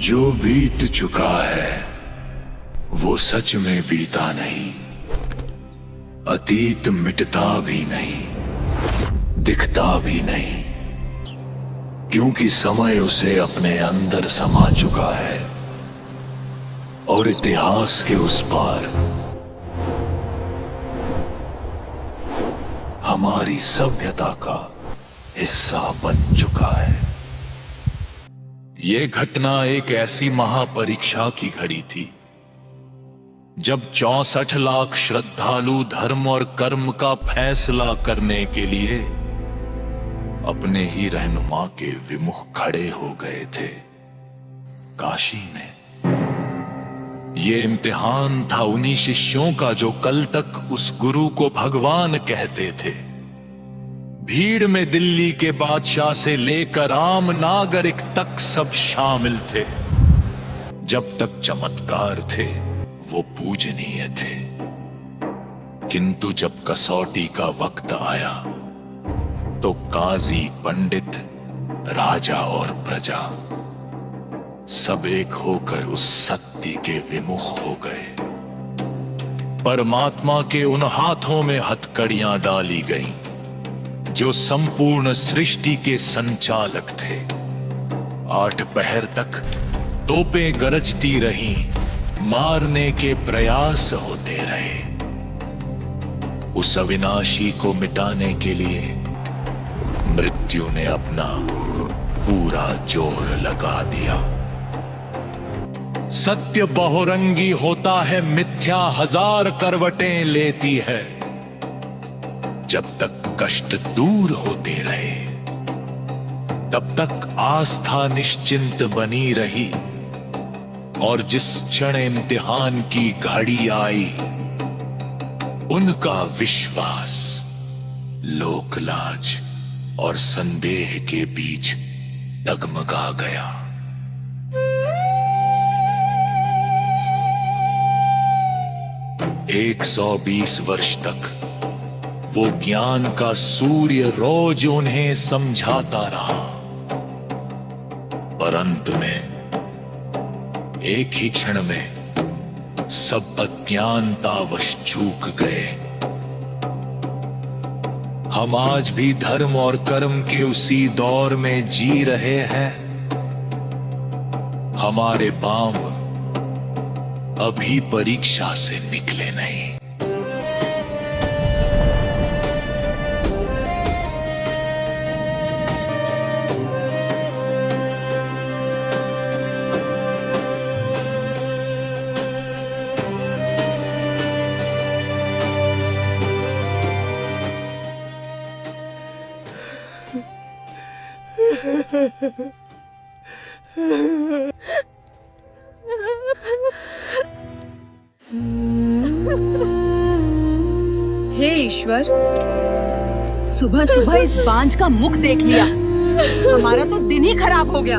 जो बीत चुका है वो सच में बीता नहीं, अतीत मिटता भी नहीं, दिखता भी नहीं, क्योंकि समय उसे अपने अंदर समा चुका है और इतिहास के उस पार हमारी सभ्यता का हिस्सा बन चुका है। ये घटना एक ऐसी महापरीक्षा की घड़ी थी जब 64 लाख श्रद्धालु धर्म और कर्म का फैसला करने के लिए अपने ही रहनुमा के विमुख खड़े हो गए थे। काशी में ये इम्तिहान था उन्हीं शिष्यों का जो कल तक उस गुरु को भगवान कहते थे। भीड़ में दिल्ली के बादशाह से लेकर आम नागरिक तक सब शामिल थे। जब तक चमत्कार थे वो पूजनीय थे, किंतु जब कसौटी का वक्त आया तो काजी, पंडित, राजा और प्रजा सब एक होकर उस सत्य के विमुख हो गए। परमात्मा के उन हाथों में हथकड़ियां डाली गईं जो संपूर्ण सृष्टि के संचालक थे। 8 पहर तक तोपें गरजती रहीं, मारने के प्रयास होते रहे। उस अविनाशी को मिटाने के लिए मृत्यु ने अपना पूरा जोर लगा दिया। सत्य बहुरंगी होता है, मिथ्या 1000 करवटें लेती है। जब तक कष्ट दूर होते रहे तब तक आस्था निश्चिंत बनी रही, और जिस क्षण इम्तिहान की घड़ी आई उनका विश्वास लोकलाज और संदेह के बीच डगमगा गया। एक 120 वर्ष तक वो ज्ञान का सूर्य रोज उन्हें समझाता रहा, पर अंत में एक ही क्षण में सब अज्ञानतावश चूक गए। हम आज भी धर्म और कर्म के उसी दौर में जी रहे हैं। हमारे पांव अभी परीक्षा से निकले नहीं। हे ईश्वर, सुबह सुबह इस बांझ का मुख देख लिया। हमारा तो दिन ही खराब हो गया।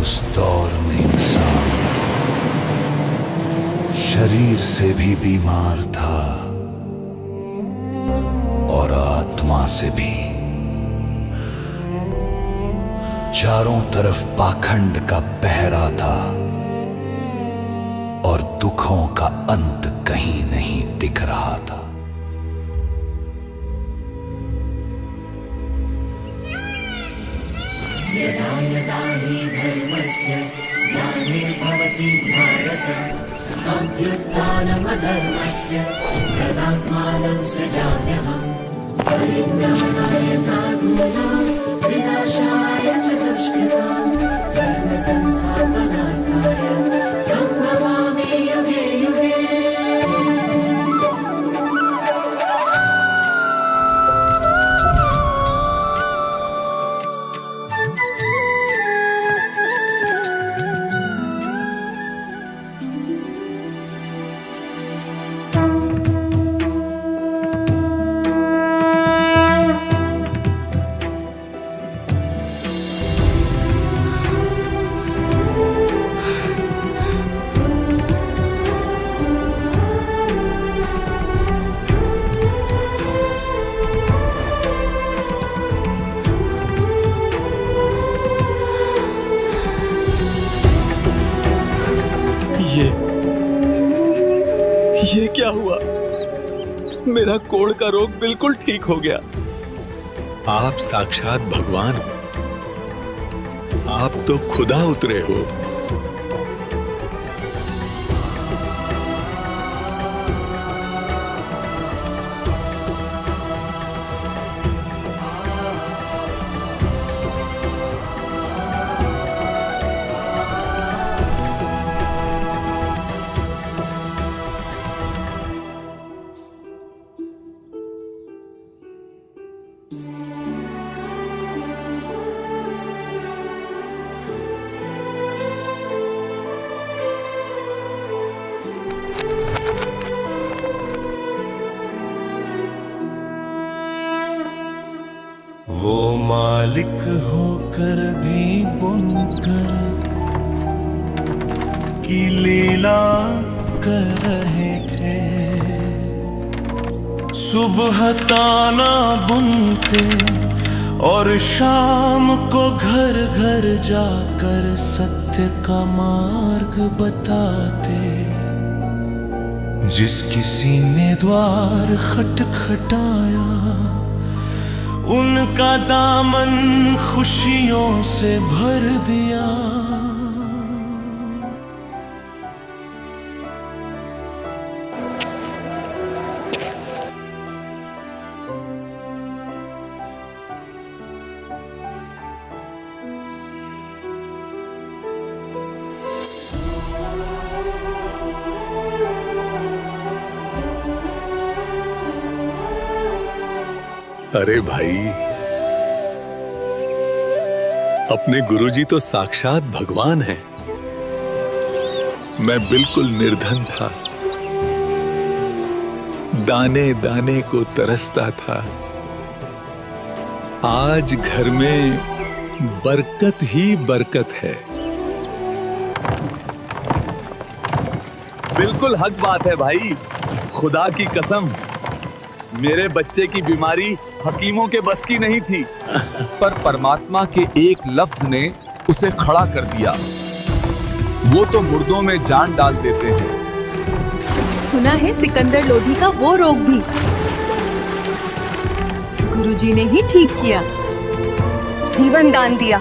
उस दौर में इंसान शरीर से भी बीमार था और आत्मा से भी। चारों तरफ पाखंड का पहरा था और दुखों का अंत कहीं नहीं दिख रहा था। यदा यदा हि धर्मस्य ग्लानिर्भवति भारत अभ्युत्थानमधर्मस्य तदात्मानं सृजाम्यहम् परित्राणाय साधूनां विनाशाय च दुष्कृतां धर्म संस्थापनार्थाय संभवामि युगे युगे। ये क्या हुआ? मेरा कोढ़ का रोग बिल्कुल ठीक हो गया। आप साक्षात भगवान हो। आप तो खुदा उतरे हो। वो मालिक होकर भी बुनकर की लीला कर रहे थे। सुबह ताना बुनते और शाम को घर घर जाकर सत्य का मार्ग बताते। जिस किसी ने द्वार खटखटाया उनका दामन खुशियों से भर दिया। अरे भाई, अपने गुरुजी तो साक्षात भगवान हैं। मैं बिल्कुल निर्धन था, दाने दाने को तरसता था। आज घर में बरकत ही बरकत है। बिल्कुल हक बात है भाई, खुदा की कसम। मेरे बच्चे की बीमारी हकीमों के बस की नहीं थी, पर परमात्मा के एक लफ्ज ने उसे खड़ा कर दिया। वो तो मुर्दों में जान डाल देते हैं। सुना है सिकंदर लोधी का वो रोग भी गुरुजी ने ही ठीक किया, जीवन दान दिया।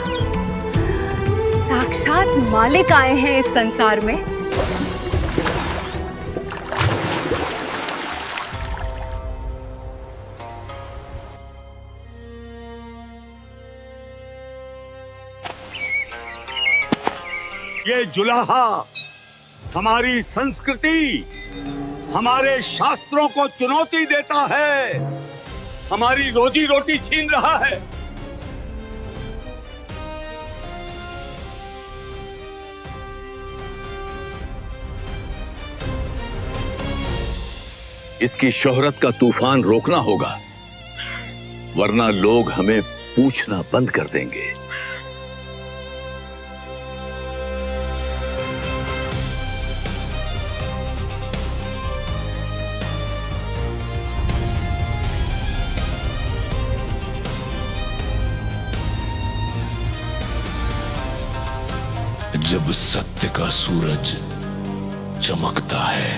साक्षात मालिक आए हैं इस संसार में। ये जुलाहा हमारी संस्कृति, हमारे शास्त्रों को चुनौती देता है, हमारी रोजी रोटी छीन रहा है। इसकी शोहरत का तूफान रोकना होगा, वरना लोग हमें पूछना बंद कर देंगे। जब सत्य का सूरज चमकता है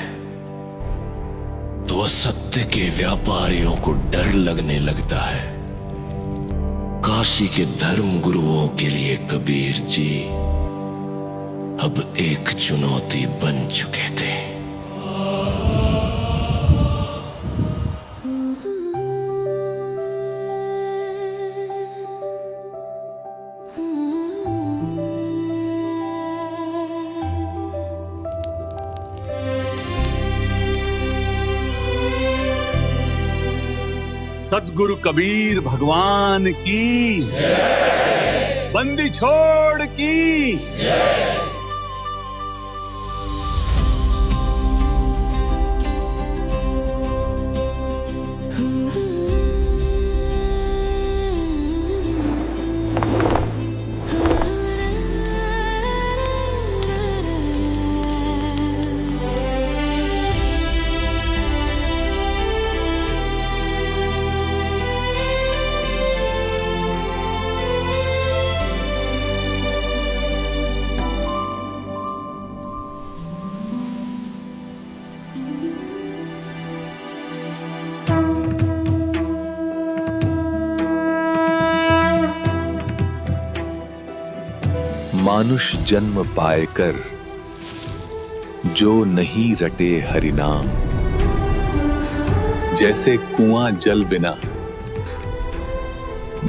तो असत्य के व्यापारियों को डर लगने लगता है। काशी के धर्म गुरुओं के लिए कबीर जी अब एक चुनौती बन चुके थे। सद्गुरु कबीर भगवान की जय। बंदी छोड़ की जय। मानुष जन्म पाए कर, जो नहीं रटे हरि नाम। जैसे कुआं जल बिना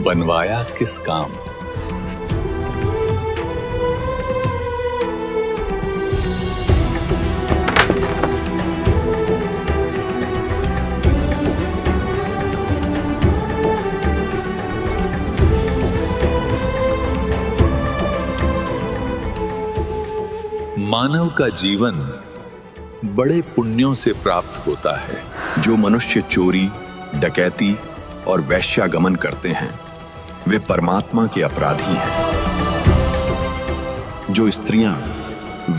बनवाया किस काम। मानव का जीवन बड़े पुण्यों से प्राप्त होता है। जो मनुष्य चोरी, डकैती और वैश्यागमन करते हैं वे परमात्मा के अपराधी हैं। जो स्त्रियां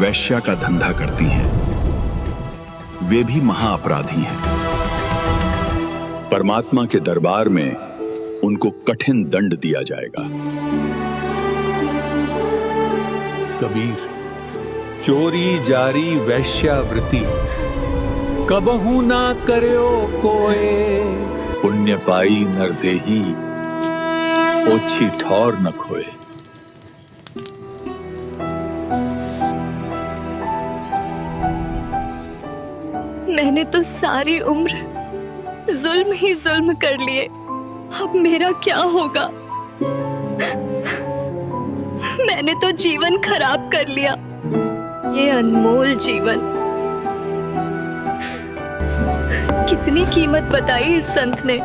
वैश्या का धंधा करती हैं वे भी महाअपराधी हैं। परमात्मा के दरबार में उनको कठिन दंड दिया जाएगा। कबीर, चोरी जारी वैश्यावृत्ति कबहू ना करयो कोय। पुण्य पाई नरदेही ओछी ठौर न खोए। मैंने तो सारी उम्र जुल्म ही जुल्म कर लिए, अब मेरा क्या होगा? मैंने तो जीवन खराब कर लिया, ये अनमोल जीवन। कितनी कीमत बताई इस संत ने।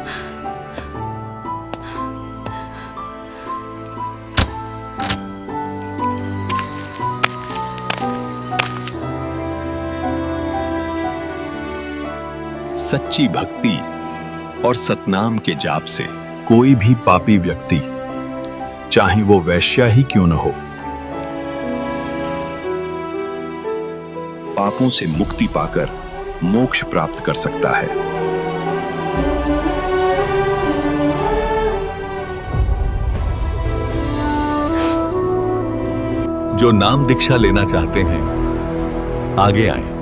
सच्ची भक्ति और सतनाम के जाप से कोई भी पापी व्यक्ति, चाहे वो वैश्या ही क्यों न हो, पापों से मुक्ति पाकर मोक्ष प्राप्त कर सकता है। जो नाम दीक्षा लेना चाहते हैं आगे आए।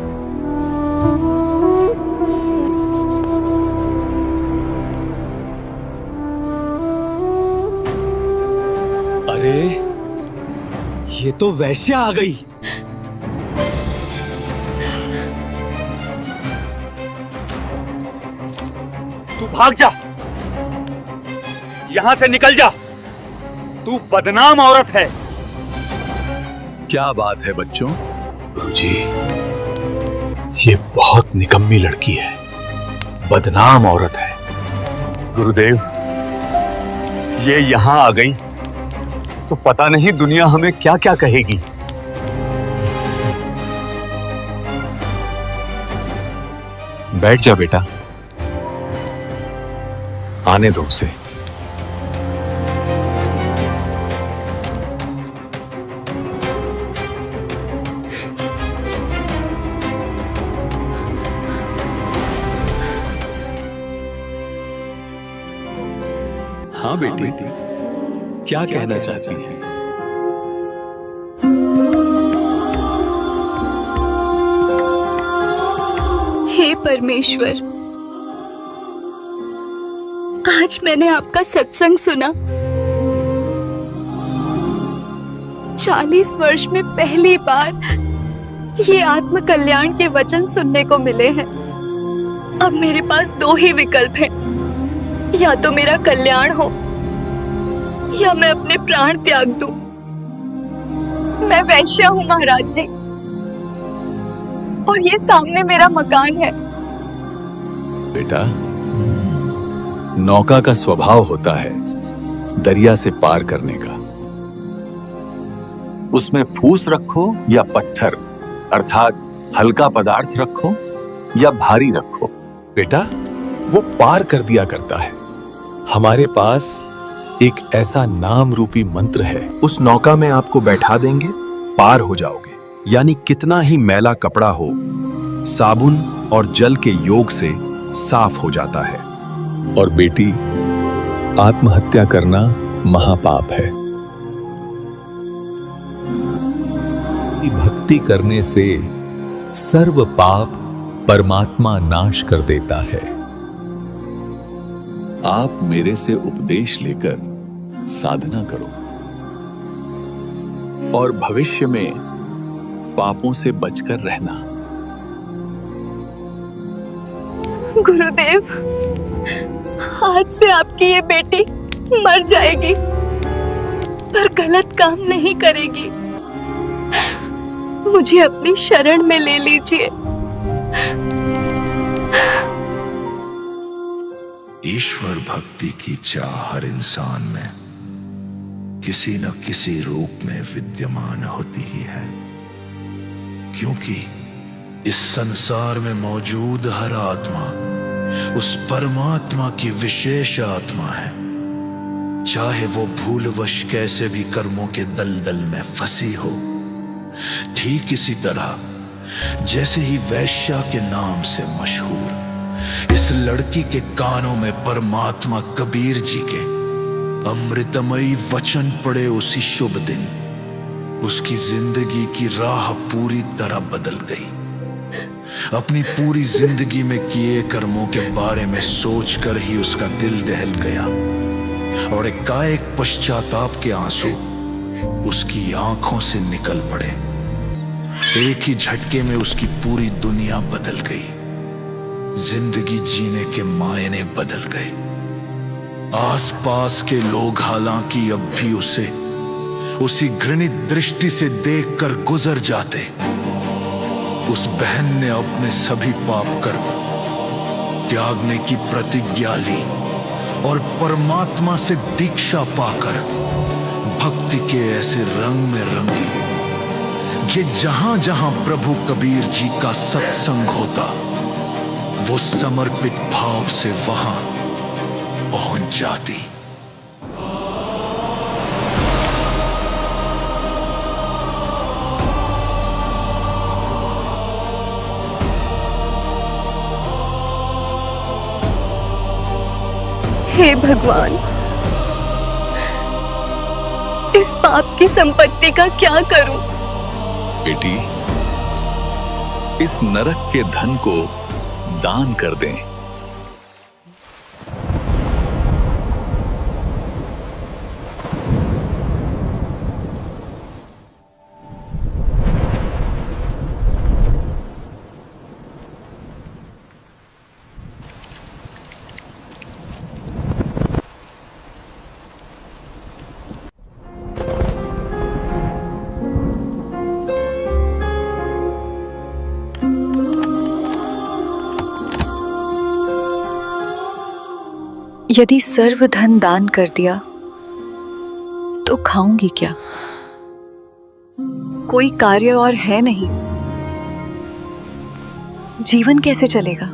अरे ये तो वैश्या आ गई। तू भाग जा, यहां से निकल जा, तू बदनाम औरत है। क्या बात है बच्चों? गुरुजी, ये बहुत निकम्मी लड़की है, बदनाम औरत है। गुरुदेव, ये यहां आ गई तो पता नहीं दुनिया हमें क्या क्या कहेगी। बैठ जा बेटा, आने दो उसे। हाँ बेटी, क्या कहना चाहती हैं? हे परमेश्वर, आज मैंने आपका सत्संग सुना। 40 वर्ष में पहली बार ये आत्म कल्याण के वचन सुनने को मिले हैं। अब मेरे पास दो ही विकल्प हैं, या तो मेरा कल्याण हो या मैं अपने प्राण त्याग दूं। मैं वैश्या हूं महाराज जी, और ये सामने मेरा मकान है। बेटा, नौका का स्वभाव होता है दरिया से पार करने का। उसमें फूस रखो या पत्थर, अर्थात हल्का पदार्थ रखो या भारी रखो, बेटा वो पार कर दिया करता है। हमारे पास एक ऐसा नाम रूपी मंत्र है, उस नौका में आपको बैठा देंगे, पार हो जाओगे। यानी कितना ही मैला कपड़ा हो, साबुन और जल के योग से साफ हो जाता है। और बेटी, आत्महत्या करना महापाप है। भक्ति करने से सर्व पाप परमात्मा नाश कर देता है। आप मेरे से उपदेश लेकर साधना करो। और भविष्य में पापों से बचकर रहना। गुरुदेव, आज से आपकी ये बेटी मर जाएगी पर गलत काम नहीं करेगी। मुझे अपनी शरण में ले लीजिए। ईश्वर भक्ति की चाह हर इंसान में किसी न किसी रूप में विद्यमान होती ही है, क्योंकि इस संसार में मौजूद हर आत्मा उस परमात्मा की विशेष आत्मा है, चाहे वो भूलवश कैसे भी कर्मों के दलदल में फंसी हो। ठीक इसी तरह जैसे ही वैश्या के नाम से मशहूर इस लड़की के कानों में परमात्मा कबीर जी के अमृतमयी वचन पड़े उसी शुभ दिन उसकी जिंदगी की राह पूरी तरह बदल गई। अपनी पूरी जिंदगी में किए कर्मों के बारे में सोचकर ही उसका दिल दहल गया और एकाएक पश्चाताप के आंसू उसकी आंखों से निकल पड़े। एक ही झटके में उसकी पूरी दुनिया बदल गई। जिंदगी जीने के मायने बदल गए। आसपास के लोग हालांकि अब भी उसे उसी घृणित दृष्टि से देखकर गुजर जाते। उस बहन ने अपने सभी पाप कर्म त्यागने की प्रतिज्ञा ली और परमात्मा से दीक्षा पाकर भक्ति के ऐसे रंग में रंगी कि जहां जहां प्रभु कबीर जी का सत्संग होता वो समर्पित भाव से वहां पहुंच जाती। हे भगवान, इस पाप की संपत्ति का क्या करूं? बेटी, इस नरक के धन को दान कर दें। यदि सर्व धन दान कर दिया तो खाऊंगी क्या? कोई कार्य और है नहीं, जीवन कैसे चलेगा?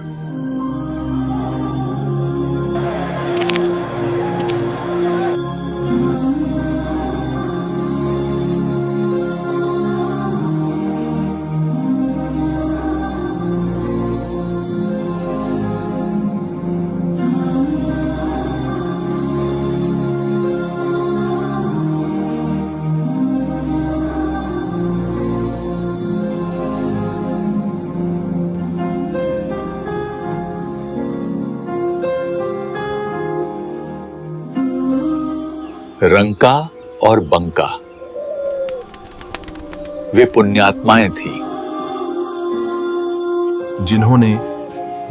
रंका और बंका वे पुण्यात्माएं थी जिन्होंने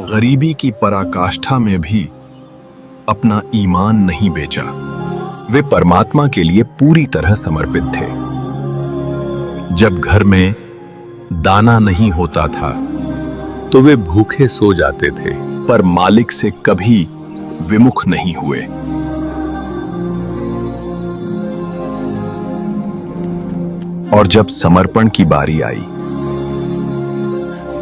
गरीबी की पराकाष्ठा में भी अपना ईमान नहीं बेचा। वे परमात्मा के लिए पूरी तरह समर्पित थे। जब घर में दाना नहीं होता था तो वे भूखे सो जाते थे, पर मालिक से कभी विमुख नहीं हुए। और जब समर्पण की बारी आई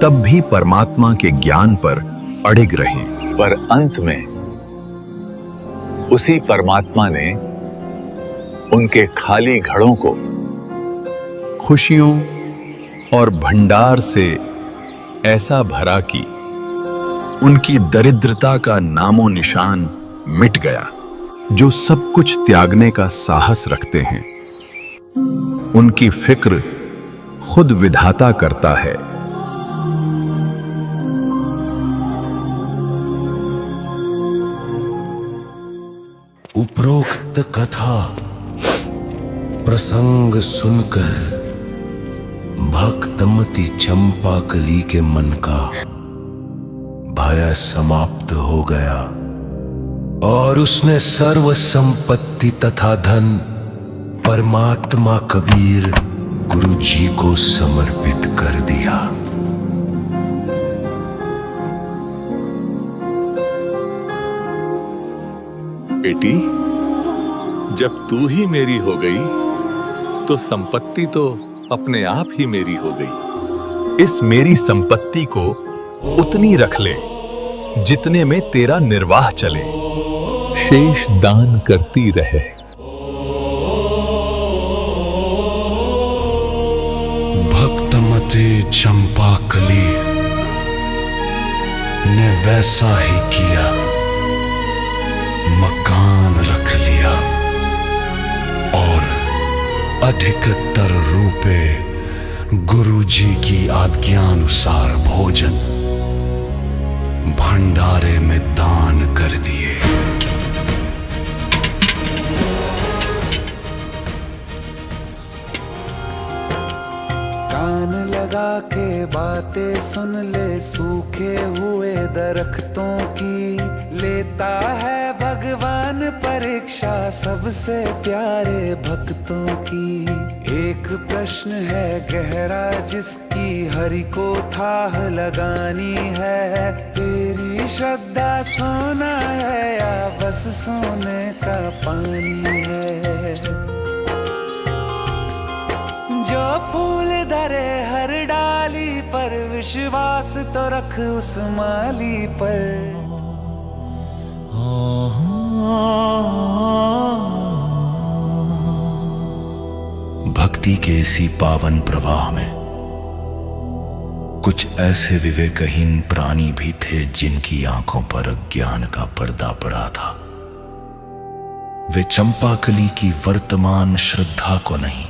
तब भी परमात्मा के ज्ञान पर अडिग रहे। पर अंत में उसी परमात्मा ने उनके खाली घड़ों को खुशियों और भंडार से ऐसा भरा कि उनकी दरिद्रता का नामो निशान मिट गया। जो सब कुछ त्यागने का साहस रखते हैं उनकी फिक्र खुद विधाता करता है। उपरोक्त कथा प्रसंग सुनकर भक्तमती चंपाकली के मन का भय समाप्त हो गया और उसने सर्व संपत्ति तथा धन परमात्मा कबीर गुरु जी को समर्पित कर दिया। बेटी, जब तू ही मेरी हो गई तो संपत्ति तो अपने आप ही मेरी हो गई। इस मेरी संपत्ति को उतनी रख ले जितने में तेरा निर्वाह चले, शेष दान करती रहे। भक्तमती चंपाकली ने वैसा ही किया, मकान रख लिया और अधिकतर रुपए गुरु जी की आज्ञानुसार भोजन भंडारे में दान कर दिए। कान लगा के बातें सुन ले सूखे हुए दरख्तों की, लेता है भगवान परीक्षा सबसे प्यारे भक्तों की। एक प्रश्न है गहरा जिसकी हरि को थाह लगानी है, तेरी श्रद्धा सोना है या बस सोने का पानी है। जो फूल धरे हर डाली पर विश्वास तो रख उस माली पर। भक्ति के इसी पावन प्रवाह में कुछ ऐसे विवेकहीन प्राणी भी थे जिनकी आंखों पर अज्ञान का पर्दा पड़ा था। वे चंपाकली की वर्तमान श्रद्धा को नहीं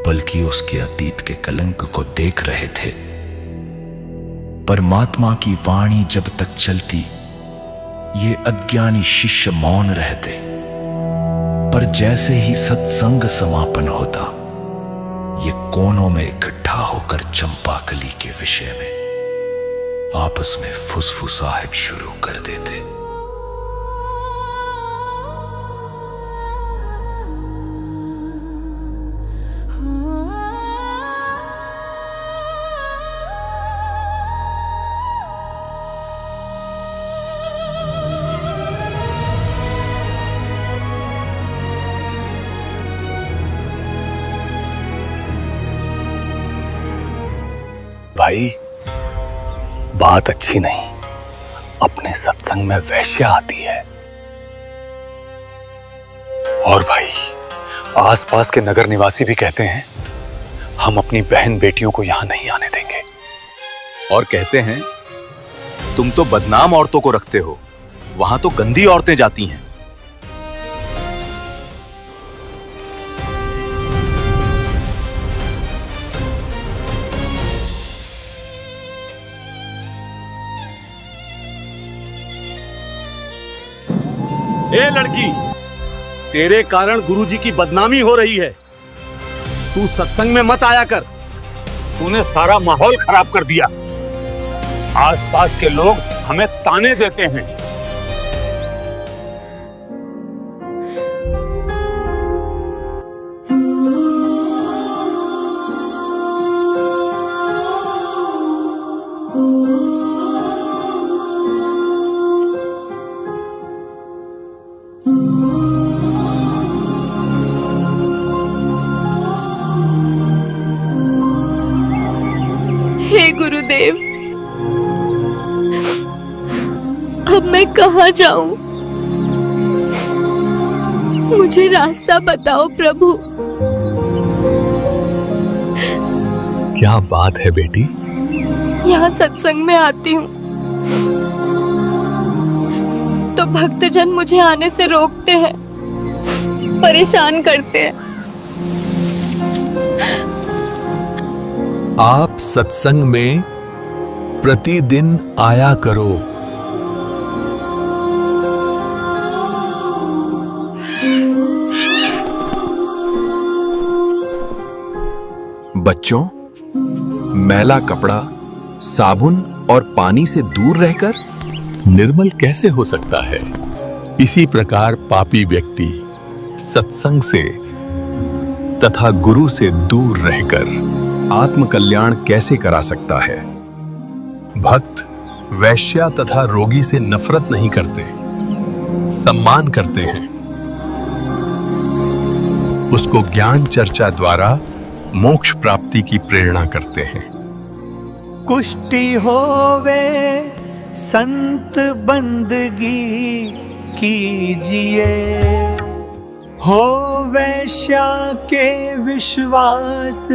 बल्कि उसके अतीत के कलंक को देख रहे थे। परमात्मा की वाणी जब तक चलती ये अज्ञानी शिष्य मौन रहते, पर जैसे ही सत्संग समापन होता ये कोनों में इकट्ठा होकर चंपाकली के विषय में आपस में फुसफुसाहट शुरू कर देते। भाई, बात अच्छी नहीं। अपने सत्संग में वैश्या आती है। और भाई, आसपास के नगर निवासी भी कहते हैं हम अपनी बहन बेटियों को यहां नहीं आने देंगे। और कहते हैं तुम तो बदनाम औरतों को रखते हो, वहां तो गंदी औरतें जाती हैं। ए लड़की, तेरे कारण गुरुजी की बदनामी हो रही है। तू सत्संग में मत आया कर। तूने सारा माहौल खराब कर दिया। आसपास के लोग हमें ताने देते हैं। हे गुरुदेव, अब मैं कहाँ जाऊं? मुझे रास्ता बताओ प्रभु। क्या बात है बेटी? यहाँ सत्संग में आती हूँ तो भक्तजन मुझे आने से रोकते हैं, परेशान करते हैं। आप सत्संग में प्रतिदिन आया करो। बच्चों, मैला कपड़ा साबुन और पानी से दूर रहकर निर्मल कैसे हो सकता है? इसी प्रकार पापी व्यक्ति सत्संग से तथा गुरु से दूर रहकर आत्मकल्याण कैसे करा सकता है? भक्त वैश्या तथा रोगी से नफरत नहीं करते, सम्मान करते हैं। उसको ज्ञान चर्चा द्वारा मोक्ष प्राप्ति की प्रेरणा करते हैं। कुष्टि होवे संत बंदगी कीजिए, हो वैश्या के विश्वास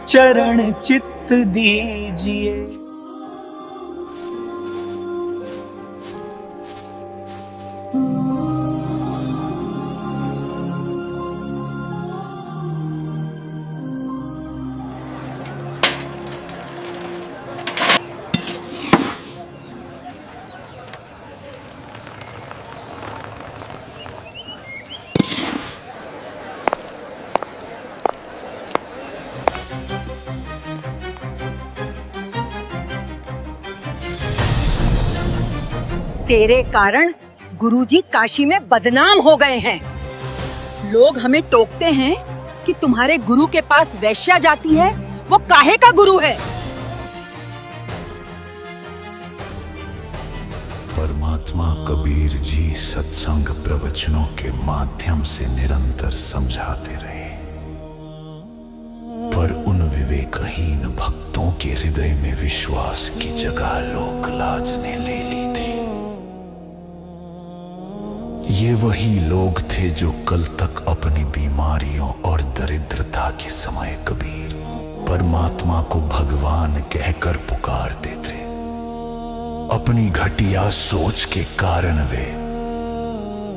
चरण चित्त दीजिए। तेरे कारण गुरुजी काशी में बदनाम हो गए हैं। लोग हमें टोकते हैं कि तुम्हारे गुरु के पास वैश्या जाती है, वो काहे का गुरु है? परमात्मा कबीर जी सत्संग प्रवचनों के माध्यम से निरंतर समझाते रहे, पर उन विवेकहीन भक्तों के हृदय में विश्वास की जगह लोक लाज ने ले ली थी। ये वही लोग थे जो कल तक अपनी बीमारियों और दरिद्रता के समय कबीर परमात्मा को भगवान कहकर पुकारते थे। अपनी घटिया सोच के कारण वे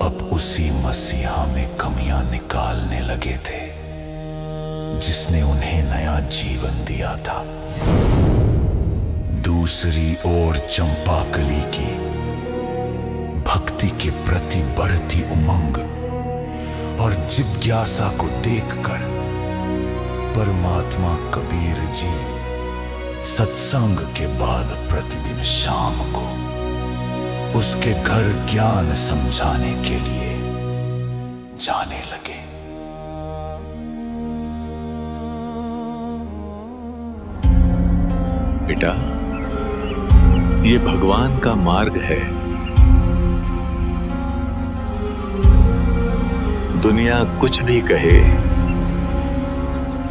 अब उसी मसीहा में कमियां निकालने लगे थे जिसने उन्हें नया जीवन दिया था। दूसरी ओर चंपाकली की भक्ति के प्रति बढ़ती उमंग और जिज्ञासा को देखकर परमात्मा कबीर जी सत्संग के बाद प्रतिदिन शाम को उसके घर ज्ञान समझाने के लिए जाने लगे। बेटा, ये भगवान का मार्ग है। दुनिया कुछ भी कहे,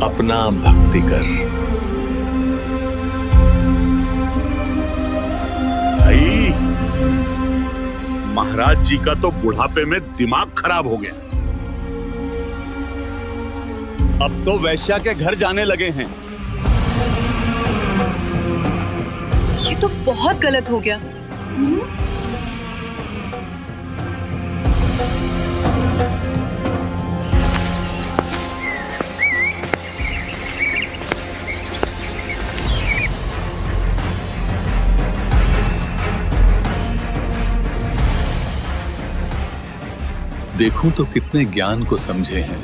अपना भक्ति कर। भाई, महाराज जी का तो बुढ़ापे में दिमाग खराब हो गया। अब तो वैश्या के घर जाने लगे हैं। ये तो बहुत गलत हो गया। देखूं तो कितने ज्ञान को समझे हैं।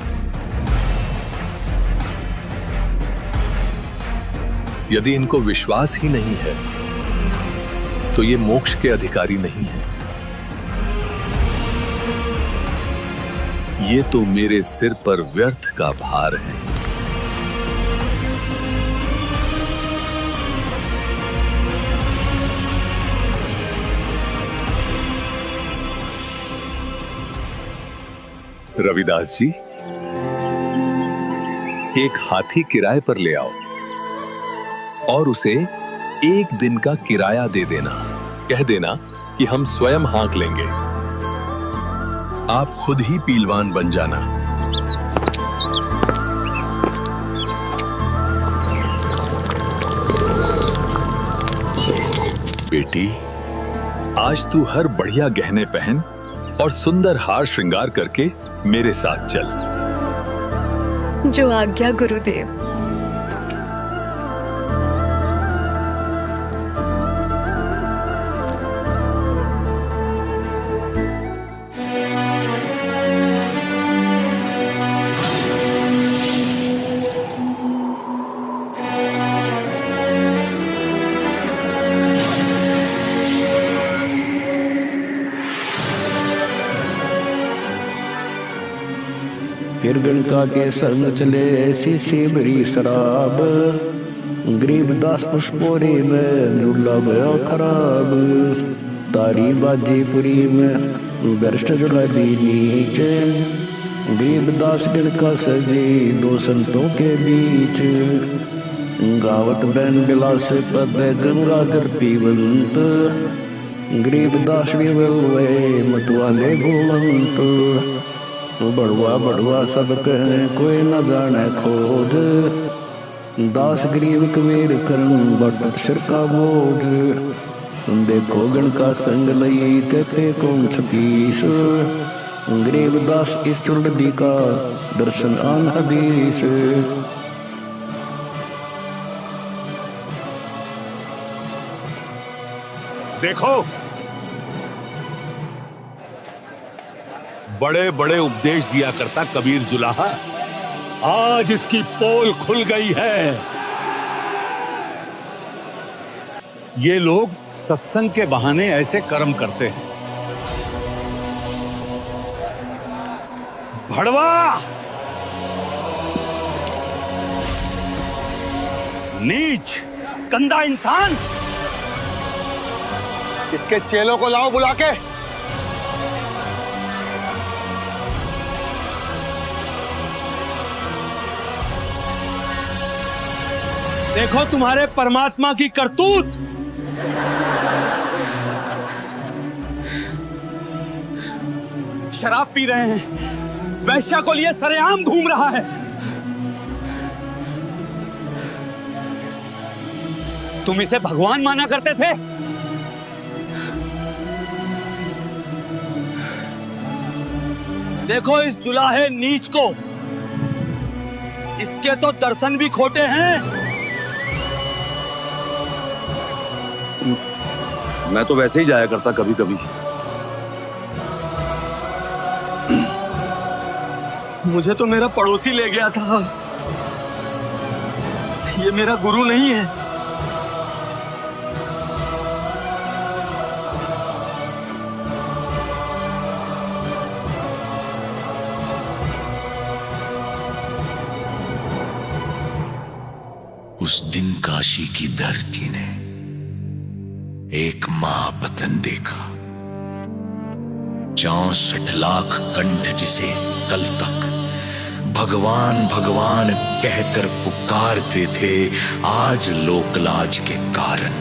यदि इनको विश्वास ही नहीं है तो ये मोक्ष के अधिकारी नहीं है। ये तो मेरे सिर पर व्यर्थ का भार है। रविदास जी, एक हाथी किराए पर ले आओ और उसे एक दिन का किराया दे देना। कह देना कि हम स्वयं हाँक लेंगे। आप खुद ही पीलवान बन जाना। बेटी, आज तू हर बढ़िया गहने पहन और सुंदर हार श्रृंगार करके मेरे साथ चल। जो आज्ञा गुरुदेव। गणका के शरण चले ऐसी सी भरी शराब, गरीब दास पुष्पोरी में झूला गया खराब। तारी बाजीपुरी में गरिष्ठ जुड़ा दी नीचे, गरीब दास गणका सजी दो संतों के बीच। गावत बैन बिलास पद गंगाधर पीवंत, गरीब दास विवल मतवाले गोवंत। बड़वा बड़वा सब कहे कोई न जाने खोज, दास गरीब कबीर करम बट सिर का बोझ। देखो गण का संग लई कहते कौन छतीस, गरीब दास इस चुल्लदी का दर्शन आन हदीस। देखो, बड़े बड़े उपदेश दिया करता कबीर जुलाहा, आज इसकी पोल खुल गई है। ये लोग सत्संग के बहाने ऐसे कर्म करते हैं। भड़वा, नीच, गंदा इंसान, इसके चेलों को लाओ बुला के। देखो तुम्हारे परमात्मा की करतूत। शराब पी रहे हैं, वैश्या को लिए सरेआम घूम रहा है। तुम इसे भगवान माना करते थे। देखो इस जुलाहे नीच को, इसके तो दर्शन भी खोटे हैं। मैं तो वैसे ही जाया करता कभी कभी। मुझे तो मेरा पड़ोसी ले गया था, ये मेरा गुरु नहीं है। उस दिन काशी की धरती ने एक महापतन देखा। 64 लाख कंठ जिसे कल तक भगवान भगवान कहकर पुकारते थे, आज लोकलाज के कारण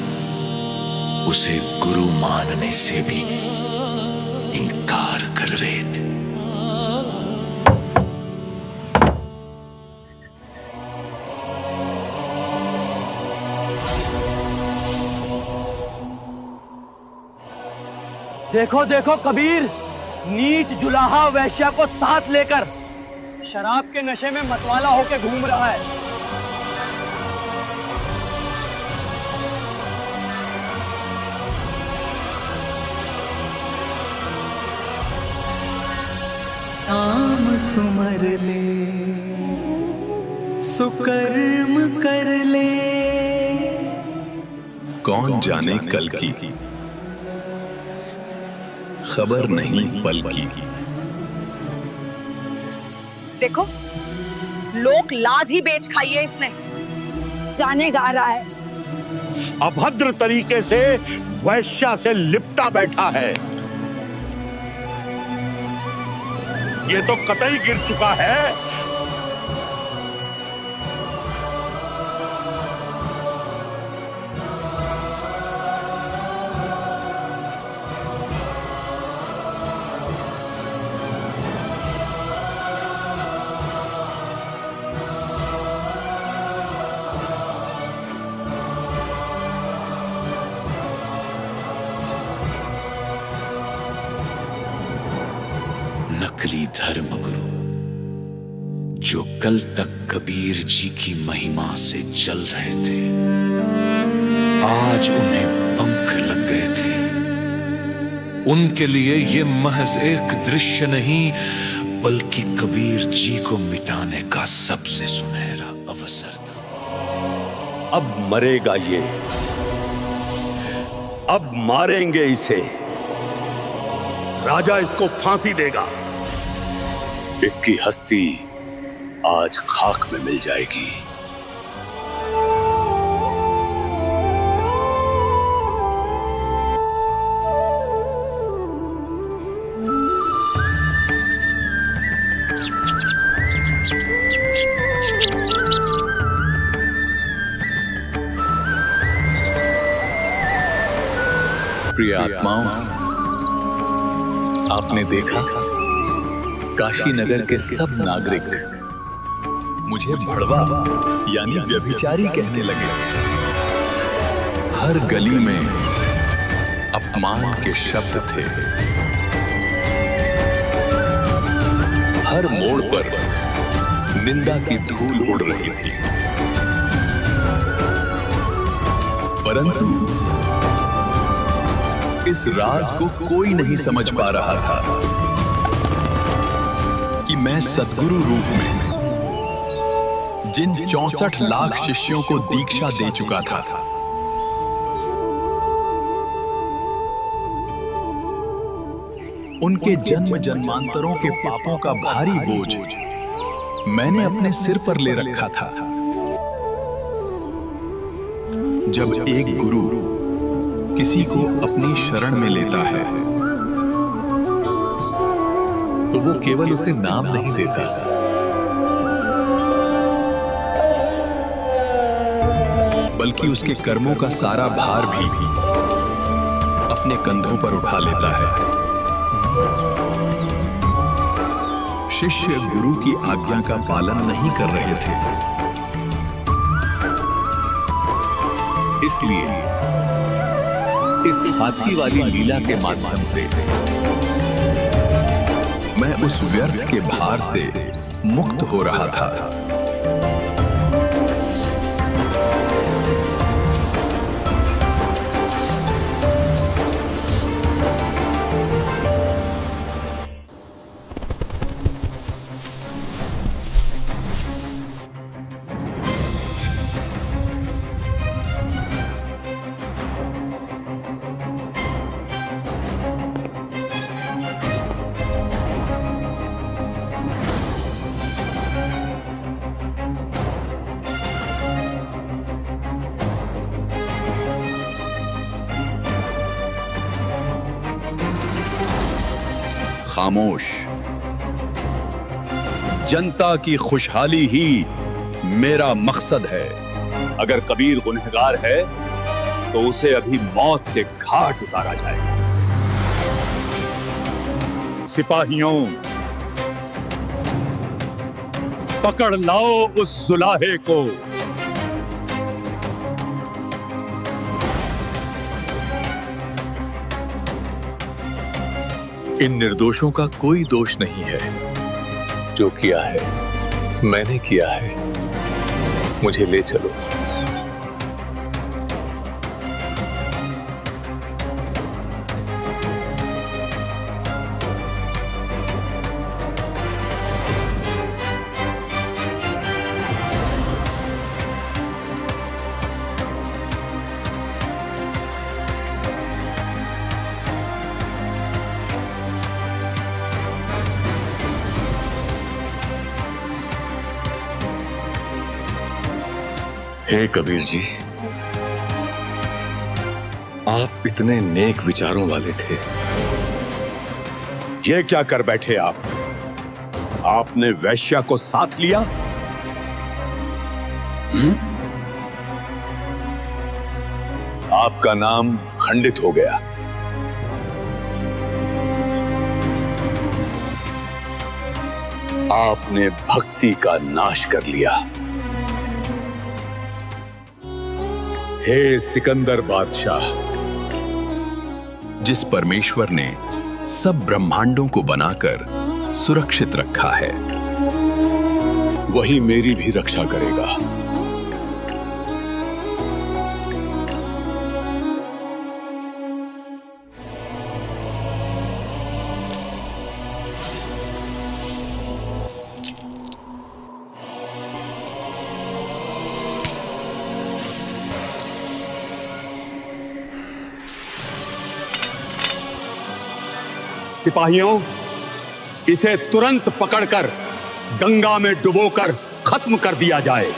उसे गुरु मानने से भी इनकार कर रहे थे। देखो देखो कबीर, नीच जुलाहा वैश्या को साथ लेकर शराब के नशे में मतवाला होकर घूम रहा है। नाम सुमर ले, सुकर्म कर ले। कौन जाने कल की, खबर नहीं पल की। देखो, लोक लाज ही बेच खाई है इसने। गाने गा रहा है, अभद्र तरीके से वैश्या से लिपटा बैठा है। ये तो कतई गिर चुका है। नकली धर्म गुरु जो कल तक कबीर जी की महिमा से जल रहे थे, आज उन्हें पंख लग गए थे। उनके लिए ये महज एक दृश्य नहीं, बल्कि कबीर जी को मिटाने का सबसे सुनहरा अवसर था। अब मरेगा ये, अब मारेंगे इसे। राजा इसको फांसी देगा। इसकी हस्ती आज खाक में मिल जाएगी। प्रिय आत्माओं, आपने देखा काशी नगर के सब नागरिक मुझे भड़वा यानी व्यभिचारी कहने लगे। हर गली में अपमान के शब्द थे। हर मोड़ पर निंदा की धूल उड़ रही थी। परंतु इस राज को कोई नहीं समझ पा रहा था कि मैं सद्गुरु रूप में जिन 64 लाख शिष्यों को दीक्षा दे चुका था, उनके जन्म जन्मांतरों के पापों का भारी बोझ मैंने अपने सिर पर ले रखा था। जब एक गुरु किसी को अपनी शरण में लेता है तो वो केवल उसे नाम नहीं देता, बल्कि उसके कर्मों का सारा भार भी अपने कंधों पर उठा लेता है। शिष्य गुरु की आज्ञा का पालन नहीं कर रहे थे, इसलिए इस हाथी वाली लीला के माध्यम से मैं उस व्यर्थ के भार से मुक्त हो रहा था। खामोश। जनता की खुशहाली ही मेरा मकसद है। अगर कबीर गुनहगार है तो उसे अभी मौत के घाट उतारा जाएगा। सिपाहियों, पकड़ लाओ उस सुलाहे को। इन निर्दोषों का कोई दोष नहीं है। जो किया है मैंने किया है। मुझे ले चलो। हे कबीर जी, आप इतने नेक विचारों वाले थे। ये क्या कर बैठे आप? आपने वैश्या को साथ लिया? आपका नाम खंडित हो गया। आपने भक्ति का नाश कर लिया। हे सिकंदर बादशाह, जिस परमेश्वर ने सब ब्रह्मांडों को बनाकर सुरक्षित रखा है, वही मेरी भी रक्षा करेगा। सिपाहियों, इसे तुरंत पकड़कर गंगा में डुबोकर खत्म कर दिया जाए।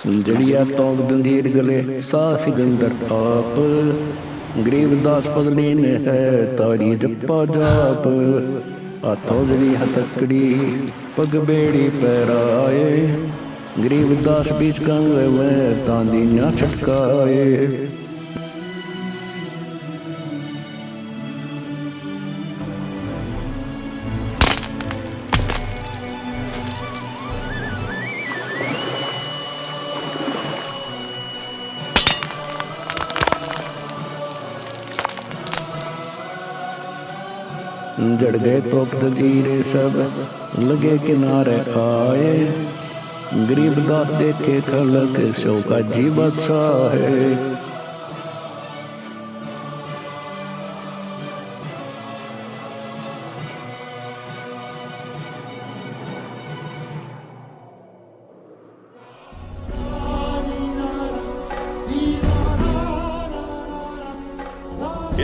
जड़िया तोक दंजीर गले सा सिकंदर आप गरीबदास पगड़ी ने है तारी जप्पा जाप हाथों जड़ी हथकड़ी पग बेड़ी पैराए गरीबदास बीच कंग में तांदी ना छटकाए। जड़ गए तोप दजीरे सब लगे किनारे आए गरीबदास देखे खलक शोका जीवत सा है।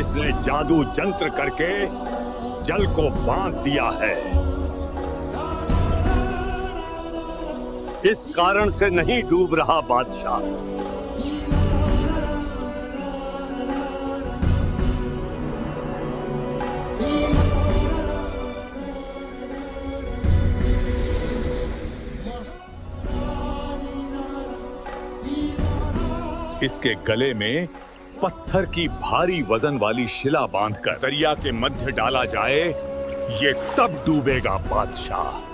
इसने जादू जंत्र करके जल को बांध दिया है। इस कारण से नहीं डूब रहा बादशाह। इसके गले में पत्थर की भारी वजन वाली शिला बांधकर दरिया के मध्य डाला जाए, ये तब डूबेगा बादशाह।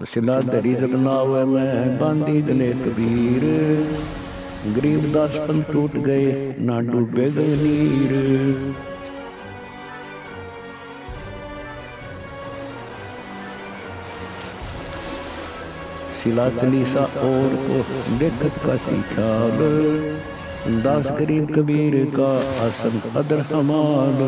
शिला दरी जगनावे में बांधी गले कबीर गरीबदास पंथ टूट गए ना डूबे गए नीर। शिला चली सा और को देखत का सीखाब दास गरीब कबीर का आसन अदर हमाल।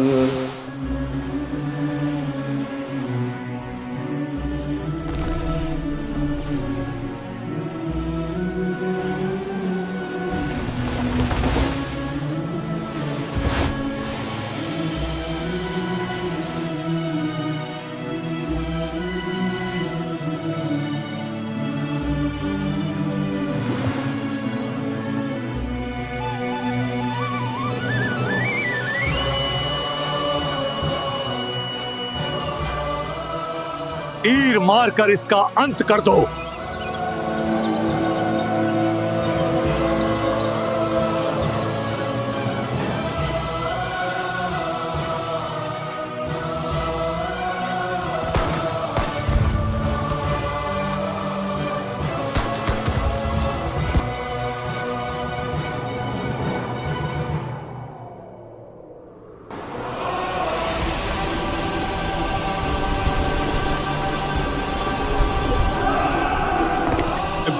तीर मारकर इसका अंत कर दो।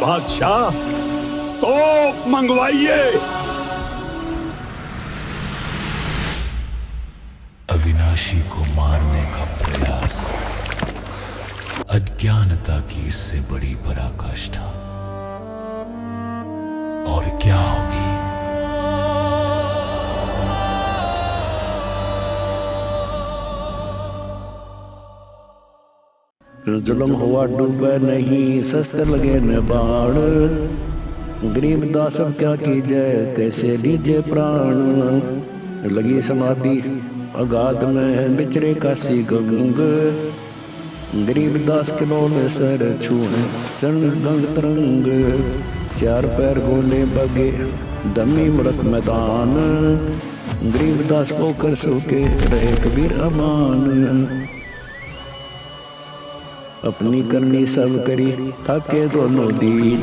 बादशाह तोप मंगवाइए। अविनाशी को मारने का प्रयास अज्ञानता की इससे बड़ी पराकाष्ठा और क्या होगी। जुल्म हुआ डूबे नहीं शस्त्र लगे न बाण गरीबदास अब क्या कीजिए कैसे लीजिए प्राण। लगी समाधि अगाध में बिचरे काशी गंग गरीबदास खिलौने सर छूए चरण गंग तरंग। चार पैर गोले बगे दमी मृत मैदान गरीबदास पोकर सूखे रहे कबीर अमान। अपनी करनी सब करी थके दोनों दीन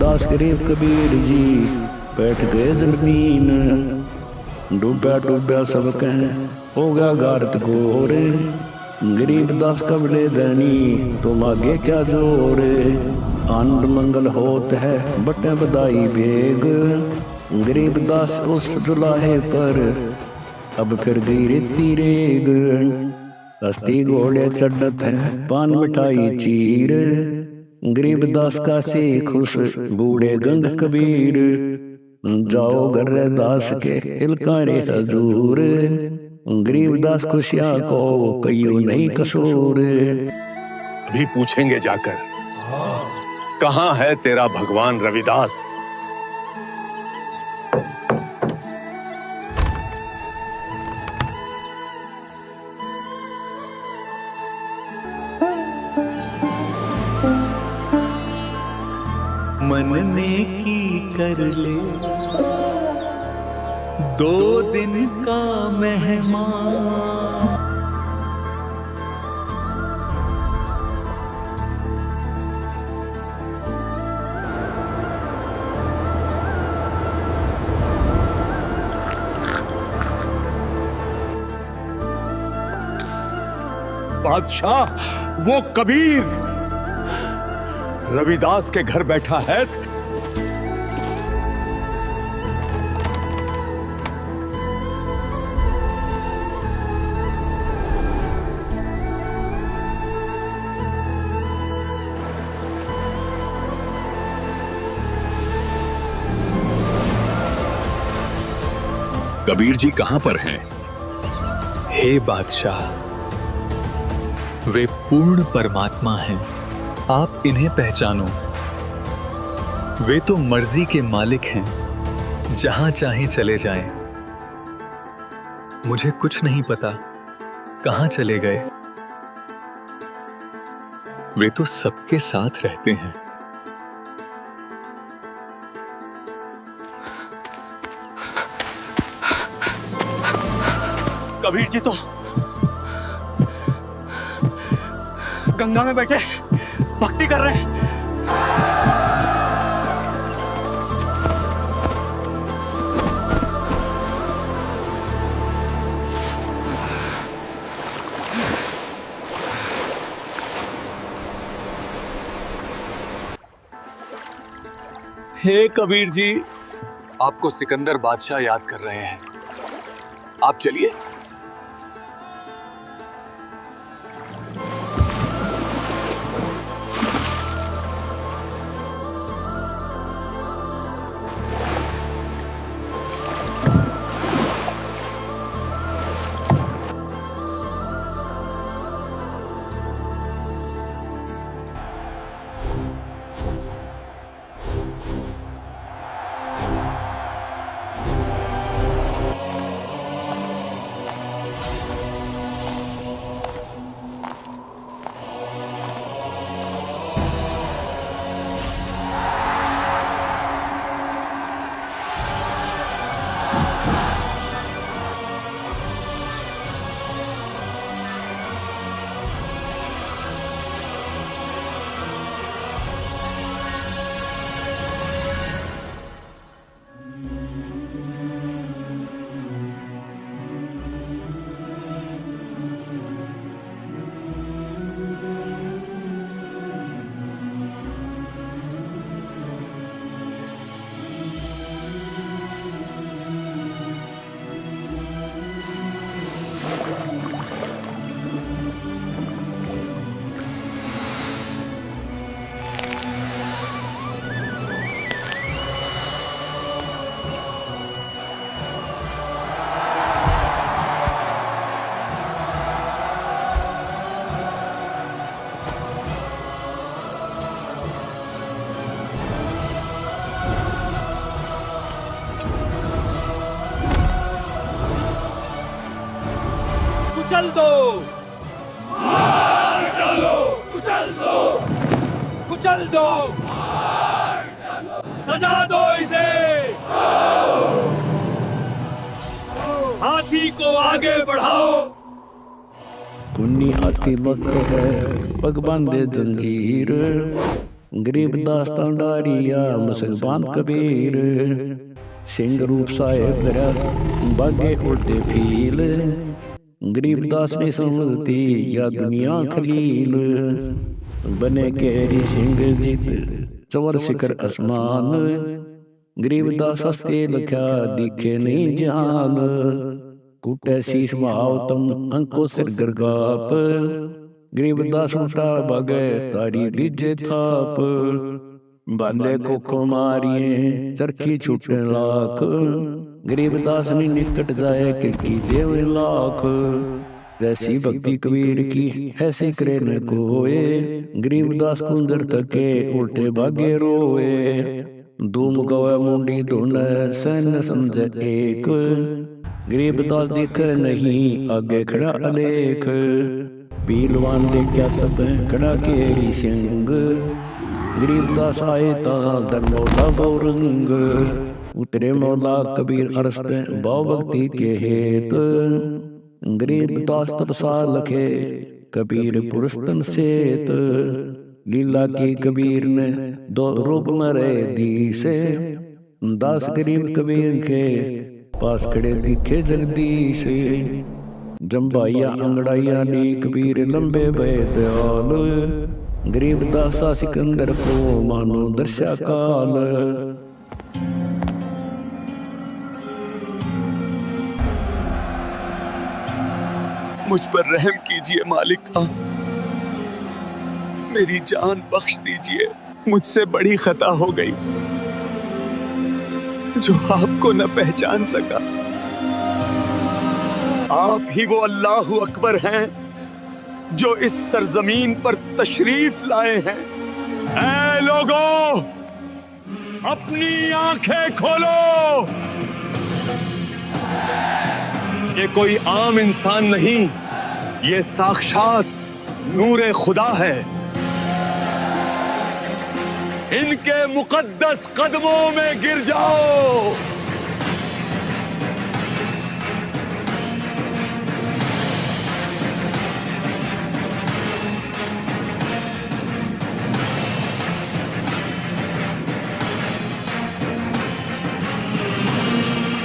दास गरीब कबीर जी बैठ गए जमीन। डूबा डूबा सब कहें हो गया गारत घोर गरीबदास कबले धनी तुम आगे क्या जोर, आनंद मंगल होत है बटे बधाई भेग। गरीबदास उस जुलाहे पर अब फिर गई रेती रेग, हस्ती घोड़े चढ़त है पान मिठाई चीर। गरीबदास का से खुश बूढ़े गंग कबीर, जाओ घर दास के इलकारे हजूर। गरीबदास खुशियां को कईयों नहीं कसूर। अभी पूछेंगे जाकर कहाँ है तेरा भगवान रविदास। मन ने की कर ले 2 दिन का मेहमान, बादशाह वो कबीर रविदास के घर बैठा है। कबीर जी कहां पर हैं? हे बादशाह, वे पूर्ण परमात्मा हैं, आप इन्हें पहचानो। वे तो मर्जी के मालिक हैं, जहां चाहे चले जाएं। मुझे कुछ नहीं पता कहां चले गए। वे तो सबके साथ रहते हैं। कबीर जी तो गंगा में बैठे भक्ति कर रहे हैं। हे कबीर जी, आपको सिकंदर बादशाह याद कर रहे हैं। आप चलिए। कुचल दो, मार डालो, कुचल दो, कुचल दो, सजा दो इसे। हाथी को आगे बढ़ाओ। पुन्नी हाथी बस्त्र है पग बांधे जंजीर, गरीबदास डारिया मुसलमान कबीर। सिंह रूप साहेब बागे उल्टे फील, गरीबदास ने समझती या दुनिया खलील। बने केरी सिंह जित चवर शिखर आसमान। गरीबदास हस्ते लख्या दिखे नहीं जहान। कुटे शीश भावतम अंको सिर गरगाप। गरीबदास उठा भागे तारी दीजे थाप। बाले को मारिए चरखी छूटे लाख। गरीबदास ने निकट जाए किरकी देवे लाख। जैसी भक्ति कबीर की ऐसी करे न कोए। गरीबदास कुंदर तके उल्टे भागे रोए। धूम गवे मुंडी धुने सैन्य समझे एक। गरीबदास दिखे नहीं आगे खड़ा अलेख। पीलवान दे क्या तब खड़ा केरी सिंह। गरीबदास आए ता धर्मोला गौरंग। उतरे मौला कबीर अरस्त भाव भक्ति के हेत। गरीबदास तपसा लखे कबीर पुरस्तन सेत। लीला की कबीर ने दो रूप मरे दी से। दास गरीब कबीर के पास खड़े दिखे जगदीश। जम्बाइया अंगड़ाइया ली कबीर लंबे भय दयाल। गरीबदासा सिकंदर को मानो दर्शा काल। मुझ पर रहम कीजिए मालिक। मेरी जान बख्श दीजिए। मुझसे बड़ी खता हो गई जो आपको न पहचान सका। आप ही वो अल्लाह अकबर हैं जो इस सरजमीन पर तशरीफ लाए हैं। ऐ लोगों, अपनी आंखें खोलो। ये कोई आम इंसान नहीं, ये साक्षात नूरे खुदा है। इनके मुकद्दस कदमों में गिर जाओ।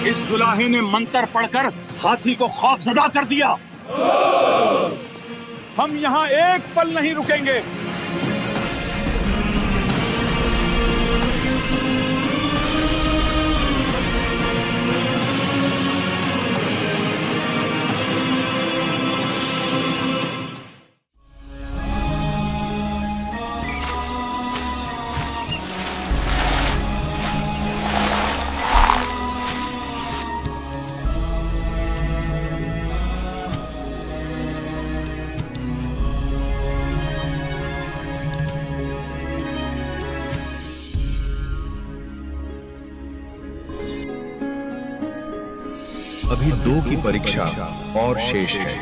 इस जुलाहे ने मंत्र पढ़कर हाथी को खौफजदा कर दिया। हम यहाँ एक पल नहीं रुकेंगे। अभी 2 की परीक्षा और शेष है।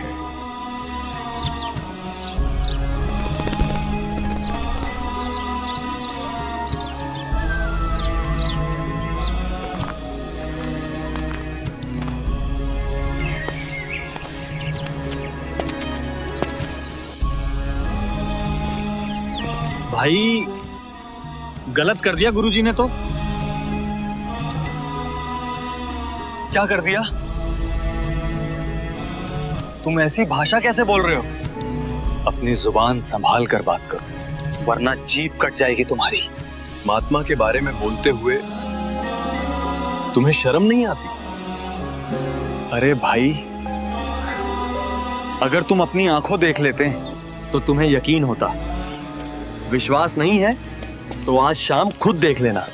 भाई, गलत कर दिया गुरुजी ने तो। क्या कर दिया? तुम ऐसी भाषा कैसे बोल रहे हो? अपनी जुबान संभाल कर बात करो, वरना जीभ कट जाएगी तुम्हारी। महात्मा के बारे में बोलते हुए तुम्हें शर्म नहीं आती? अरे भाई, अगर तुम अपनी आंखों देख लेते तो तुम्हें यकीन होता। विश्वास नहीं है तो आज शाम खुद देख लेना।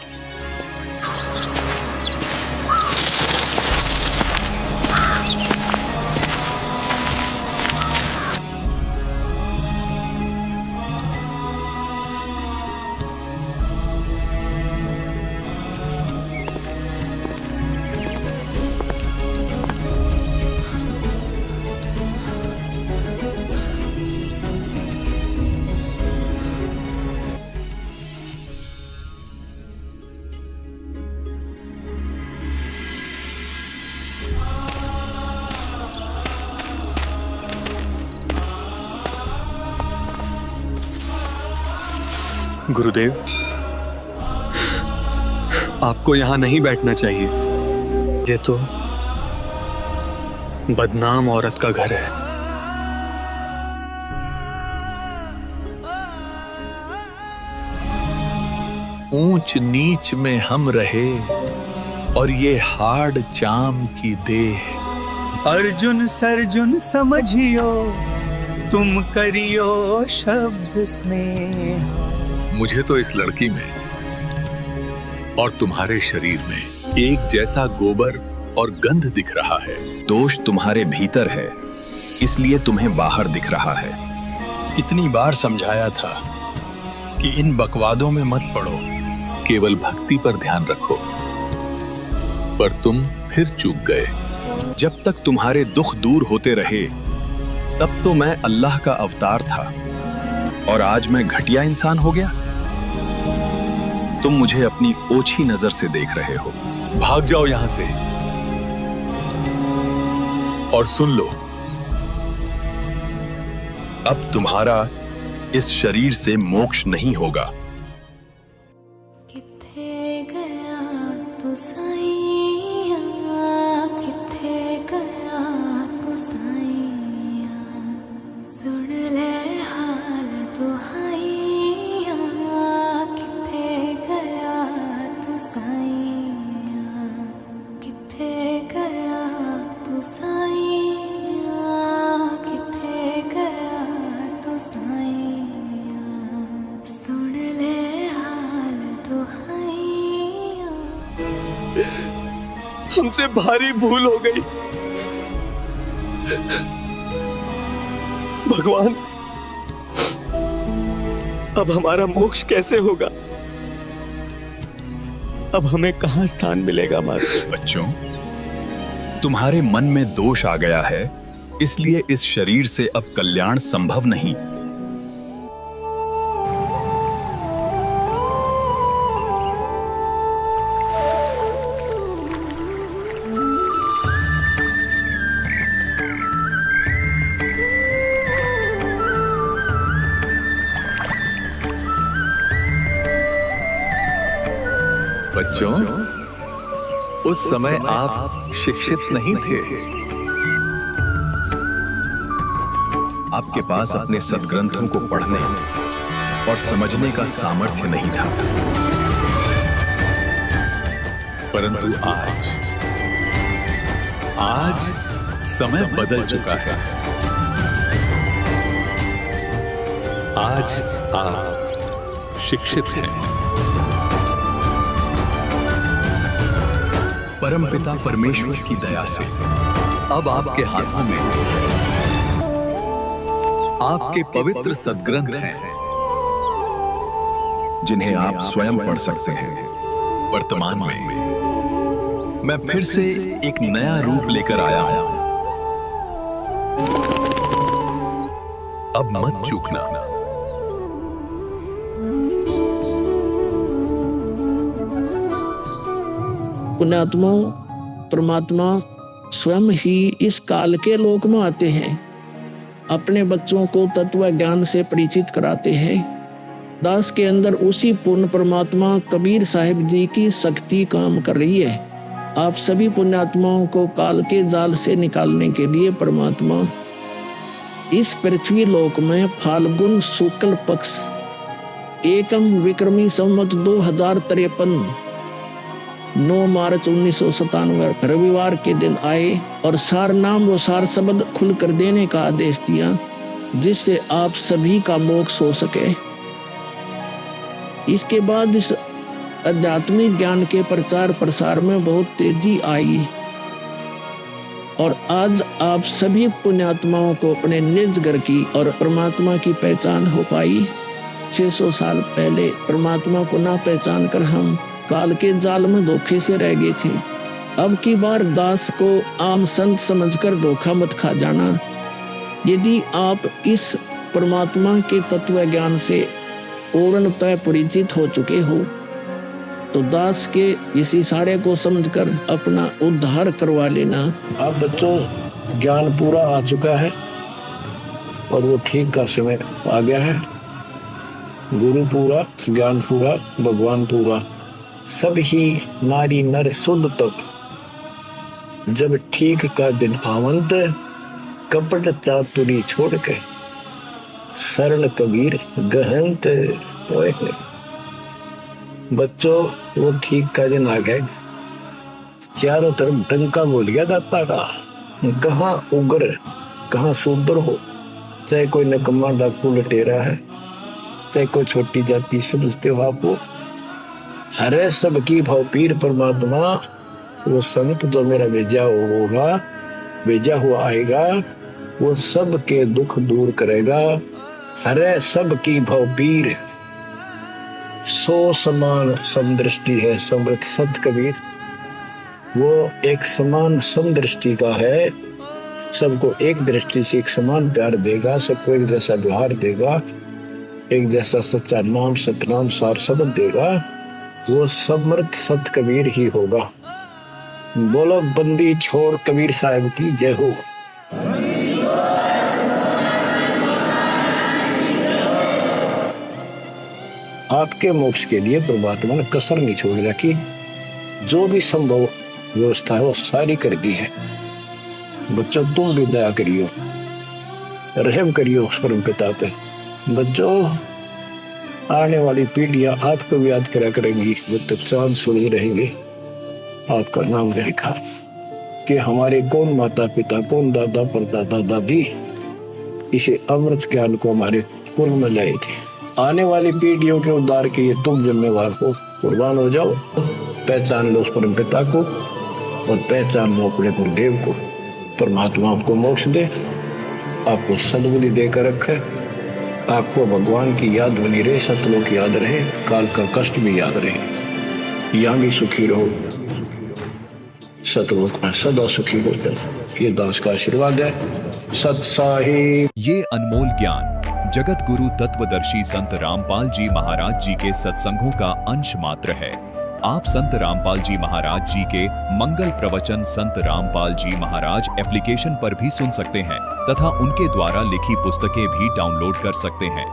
गुरुदेव, आपको यहाँ नहीं बैठना चाहिए। बदनाम औरत का घर है। ऊंच नीच में हम रहे और ये हाड़ चाम की देह। अर्जुन सर्जुन समझियो, तुम करियो शब्द स्नेह। मुझे तो इस लड़की में और तुम्हारे शरीर में एक जैसा गोबर और गंध दिख रहा है। दोष तुम्हारे भीतर है, इसलिए तुम्हें बाहर दिख रहा है। कितनी बार समझाया था कि इन बकवादों में मत पड़ो, केवल भक्ति पर ध्यान रखो, पर तुम फिर चूक गए। जब तक तुम्हारे दुख दूर होते रहे तब तो मैं अल्लाह का अवतार था, और आज मैं घटिया इंसान हो गया। तुम मुझे अपनी ओछी नजर से देख रहे हो। भाग जाओ यहां से और सुन लो, अब तुम्हारा इस शरीर से मोक्ष नहीं होगा। किथे गया तू साईया, किथे गया तू साईया, सुन ले हाल दुहाइया, किथे गया तू साईया, किथे गया तू साईया, किथे गया तू साईया, सुन ले हाल दुहाइया। हमसे भारी भूल हो गई भगवान, अब हमारा मोक्ष कैसे होगा? अब हमें कहां स्थान मिलेगा माता? बच्चों, तुम्हारे मन में दोष आ गया है, इसलिए इस शरीर से अब कल्याण संभव नहीं। बच्चों, उस समय आप शिक्षित नहीं थे। आपके पास अपने सद्ग्रंथों को पढ़ने और समझने का सामर्थ्य नहीं था, परंतु आज समय बदल चुका है। आज आप शिक्षित हैं। परमपिता परमेश्वर की दया से अब आपके हाथों में आपके पवित्र सद्ग्रंथ हैं, जिन्हें आप स्वयं पढ़ सकते हैं। वर्तमान में मैं फिर से एक नया रूप लेकर आया हूं। अब मत चूकना। पुण्यात्माओं, परमात्मा स्वयं ही इस काल के लोक में आते हैं, अपने बच्चों को तत्व ज्ञान से परिचित कराते हैं। दास के अंदर उसी पूर्ण परमात्मा कबीर साहिब जी की शक्ति काम कर रही है। आप सभी पुण्यात्माओं को काल के जाल से निकालने के लिए परमात्मा इस पृथ्वी लोक में फाल्गुन शुक्ल पक्ष एकम विक्रमी संवत 2053 9 मार्च 1997 रविवार के दिन आए और सार नाम व सार शब्द खुलकर देने का आदेश दिया, जिससे आप सभी का मोक्ष हो सके। इसके बाद इस आध्यात्मिक ज्ञान के प्रचार प्रसार में बहुत तेजी आई और आज आप सभी पुण्यात्माओं को अपने निज घर की और परमात्मा की पहचान हो पाई। 600 साल पहले परमात्मा को ना पहचान कर हम काल के जाल में धोखे से रह गए थे। अब की बार दास को आम संत समझकर धोखा मत खा जाना। यदि आप इस परमात्मा के तत्व ज्ञान से पूर्णतः परिचित हो चुके हो तो दास के इस इशारे को समझकर अपना उद्धार करवा लेना। अब बच्चों, ज्ञान पूरा आ चुका है और वो ठीक का समय आ गया है। गुरु पूरा, ज्ञान पूरा, भगवान पूरा, सब ही नारी नर शुद्ध तक जब ठीक का दिन आवंत, कपट चातुरी छोड़ के, शरण कबीर गहंत। ओए बच्चों, वो ठीक का दिन आ गए। चारों तरफ डंका बोल गया दाता का। कहाँ उग्र, कहाँ शूद्र हो, चाहे कोई नकम्मा डाकू लटेरा है, चाहे कोई छोटी जाति समझते हो आप हो, हरे सबकी भाव पीर परमात्मा, वो संत जो मेरा भेजा होगा, भेजा हुआ आएगा, वो सबके दुख दूर करेगा। हरे सबकी भाव पीर, सो समान समदृष्टि है समृत संत कबीर। वो एक समान समदृष्टि का है, सबको एक दृष्टि से एक समान प्यार देगा, सबको एक जैसा व्यवहार देगा, एक जैसा सच्चा नाम सतनाम सार शब्द देगा। वो समर्थ संत कबीर ही होगा। बोलो बंदी छोड़ कबीर साहब की जय हो। आपके मोक्ष के लिए परमात्मा ने कसर नहीं छोड़ रखी। जो भी संभव व्यवस्था है वो सारी कर दी है। बच्चों तुम भी दया करियो, रहम करियो उस परम पिता पे। बच्चों आने वाली पीढ़ियां आपको भी याद करा करेंगी, वो तो चांद सूरज रहेंगे, आपका नाम रहेगा कि हमारे कौन माता पिता, कौन दादा परदादा दादी इसे अमृत ज्ञान को हमारे कुल में लाए थे। आने वाली पीढ़ियों के उद्धार के लिए तुम जिम्मेवार हो, कुर्बान हो जाओ। पहचान लो उस परम पिता को और पहचान लो अपने गुरुदेव को। परमात्मा आपको मोक्ष दे, आपको सद्बुद्धि देकर रखे, आपको भगवान की याद बनी रहे, सतलोक याद रहे, काल का कष्ट भी याद रहे, यहाँ भी सुखी रहो, सतलोक में सदा सुखी हो जाए। ये दास का आशीर्वाद है। सत साहिब। ये अनमोल ज्ञान जगत गुरु तत्वदर्शी संत रामपाल जी महाराज जी के सत्संगों का अंश मात्र है। आप संत रामपाल जी महाराज जी के मंगल प्रवचन संत रामपाल जी महाराज एप्लीकेशन पर भी सुन सकते हैं तथा उनके द्वारा लिखी पुस्तकें भी डाउनलोड कर सकते हैं।